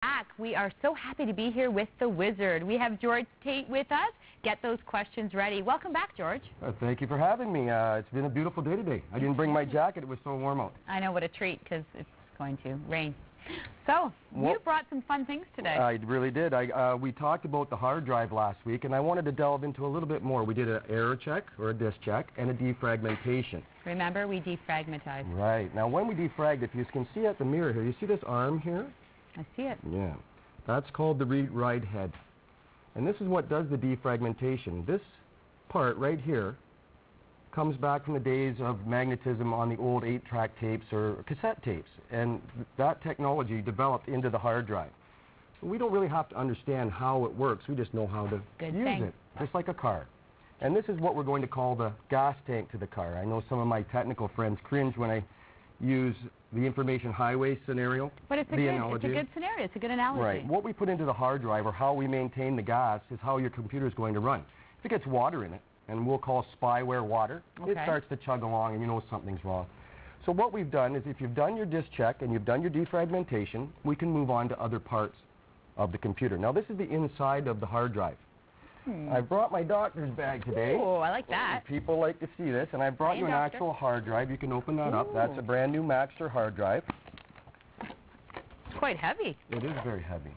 back. We are so happy to be here with the Wizard. We have George Tate with us. Get those questions ready. Welcome back, George. Thank you for having me. It's been a beautiful day today. I didn't bring my jacket. It was so warm out. I know, what a treat, because it's going to rain. So, you brought some fun things today. I really did. We talked about the hard drive last week, and I wanted to delve into a little bit more. We did an error check, or a disk check, and a defragmentation. Remember, we defragmentized. Right. Now, when we defragged, if you can see at the mirror here, you see this arm here? I see it. Yeah. That's called the read-write head. And this is what does the defragmentation. This part right here comes back from the days of magnetism on the old 8-track tapes or cassette tapes. And that technology developed into the hard drive. We don't really have to understand how it works. We just know how to use it, just like a car. And this is what we're going to call the gas tank to the car. I know some of my technical friends cringe when I use the information highway scenario. But it's a good scenario. It's a good analogy. Right. What we put into the hard drive, or how we maintain the gas, is how your computer is going to run. If it gets water in it, and we'll call spyware water, it starts to chug along and you know something's wrong. So what we've done is, if you've done your disk check and you've done your defragmentation, we can move on to other parts of the computer. Now this is the inside of the hard drive. I brought my doctor's bag today. Oh, I like that. People like to see this, and I brought you an actual hard drive. You can open that up. That's a brand new Maxter hard drive. It's quite heavy. It is very heavy.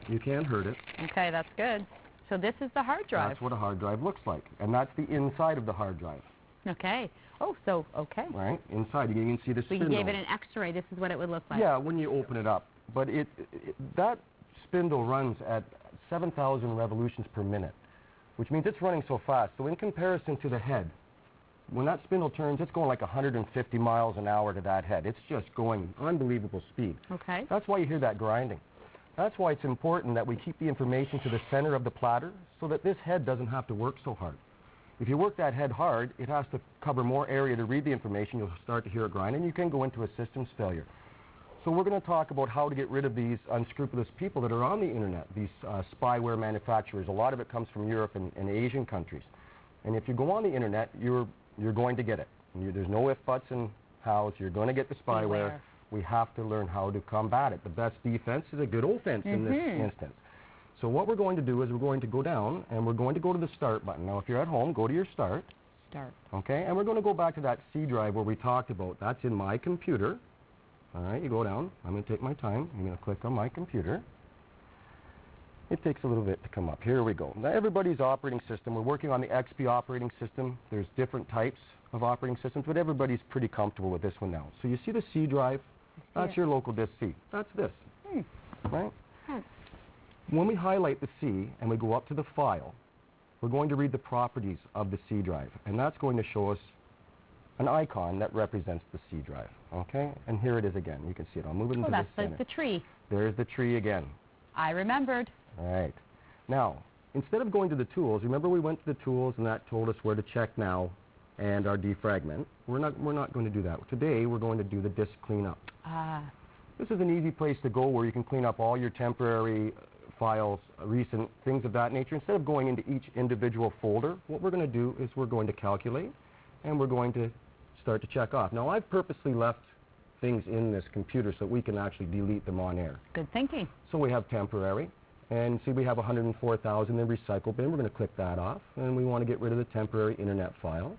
You can't hurt it. Okay, that's good. So this is the hard drive. That's what a hard drive looks like, and that's the inside of the hard drive. Okay. Oh, so, okay. Right, inside. You can see the spindle. So you gave it an X-ray. This is what it would look like. Yeah, when you open it up. But that spindle runs at 7,000 revolutions per minute, which means it's running so fast. So in comparison to the head, when that spindle turns, it's going like 150 miles an hour to that head. It's just going unbelievable speed. Okay. That's why you hear that grinding. That's why it's important that we keep the information to the center of the platter so that this head doesn't have to work so hard. If you work that head hard, it has to cover more area to read the information. You'll start to hear it grind, and you can go into a systems failure. So we're going to talk about how to get rid of these unscrupulous people that are on the internet, these spyware manufacturers. A lot of it comes from Europe and Asian countries. And if you go on the internet, you're going to get it. There's no ifs, buts, and hows. You're going to get the spyware. We have to learn how to combat it. The best defense is a good offense in this instance. So what we're going to do is we're going to go down, and we're going to go to the Start button. Now, if you're at home, go to your Start. Start. Okay, and we're going to go back to that C drive where we talked about. That's in My Computer. All right, you go down. I'm going to take my time. I'm going to click on My Computer. It takes a little bit to come up. Here we go. Now, everybody's operating system, we're working on the XP operating system. There's different types of operating systems, but everybody's pretty comfortable with this one now. So you see the C drive? That's your local disk C. That's this, right? When we highlight the C and we go up to the file, we're going to read the properties of the C drive, and that's going to show us an icon that represents the C drive, okay? And here it is again. You can see it. I'll move it into the center. That's the tree. There's the tree again. I remembered. All right. Now, instead of going to the tools, remember we went to the tools and that told us where to check now and our defragment. We're not going to do that. Today, we're going to do the disk cleanup. This is an easy place to go where you can clean up all your temporary files, recent things of that nature. Instead of going into each individual folder, what we're going to do is we're going to calculate, and we're going to start to check off. Now, I've purposely left things in this computer so we can actually delete them on air. Good thinking. So we have temporary, and see we have 104,000 in recycle bin. We're going to click that off, and we want to get rid of the temporary internet files.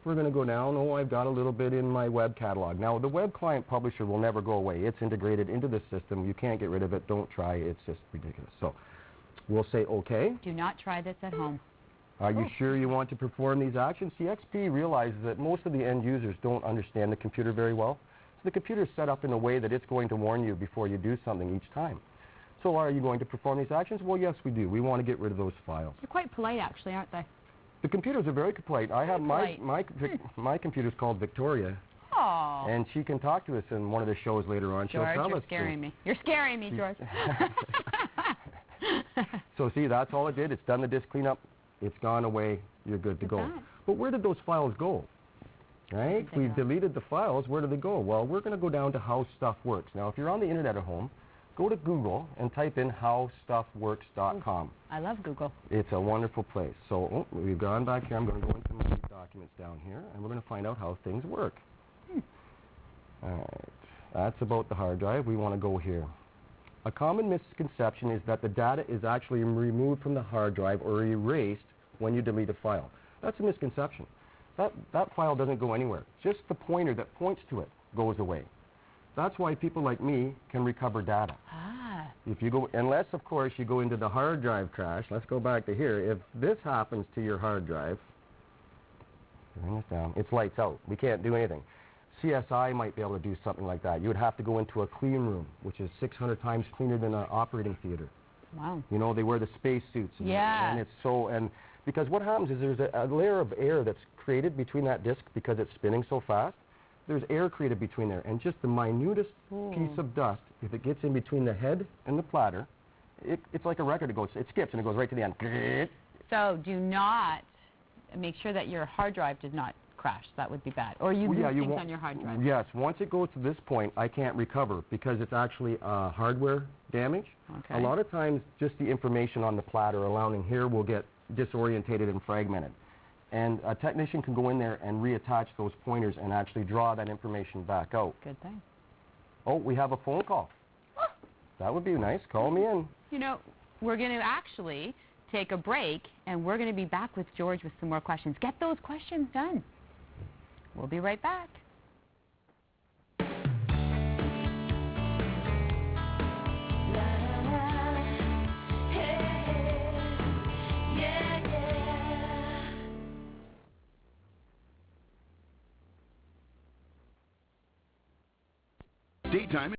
We're going to go down. Oh, I've got a little bit in my web catalog. Now, the web client publisher will never go away. It's integrated into the system. You can't get rid of it. Don't try. It's just ridiculous. So we'll say OK. Do not try this at home. Are you sure you want to perform these actions? See, XP realizes that most of the end users don't understand the computer very well. So the computer is set up in a way that it's going to warn you before you do something each time. So are you going to perform these actions? Well, yes, we do. We want to get rid of those files. They're quite polite, actually, aren't they? The computers are very polite. I have my computer's called Victoria. Oh. And she can talk to us in one of the shows later on. George, you're scaring me. You're scaring me, George. So see, that's all it did. It's done the disk cleanup. It's gone away. You're good to go. But where did those files go? Right? We've deleted the files. Where did they go? Well, we're going to go down to How Stuff Works. Now, if you're on the internet at home, go to Google and type in howstuffworks.com. I love Google. It's a wonderful place. So we've gone back here. I'm going to go into my documents down here, and we're going to find out how things work. All right. That's about the hard drive. We want to go here. A common misconception is that the data is actually removed from the hard drive or erased when you delete a file. That's a misconception. That file doesn't go anywhere. Just the pointer that points to it goes away. That's why people like me can recover data. If you go, unless of course you go into the hard drive crash. Let's go back to here. If this happens to your hard drive, bring this down, it's lights out. We can't do anything. CSI might be able to do something like that. You would have to go into a clean room, which is 600 times cleaner than an operating theater. Wow. You know, they wear the space suits. Yeah. And it's so, and because what happens is there's a layer of air that's created between that disk because it's spinning so fast. There's air created between there, and just the minutest piece of dust, if it gets in between the head and the platter, it's like a record. It skips and it goes right to the end. So do not make sure that your hard drive does not crash. That would be bad. Or you lose things on your hard drive. Yes. Once it goes to this point, I can't recover because it's actually hardware damage. Okay. A lot of times, just the information on the platter allowing here will get disorientated and fragmented. And a technician can go in there and reattach those pointers and actually draw that information back out. Good thing. Oh, we have a phone call. That would be nice. Call me in. You know, we're going to actually take a break, and we're going to be back with George with some more questions. Get those questions done. We'll be right back. Daytime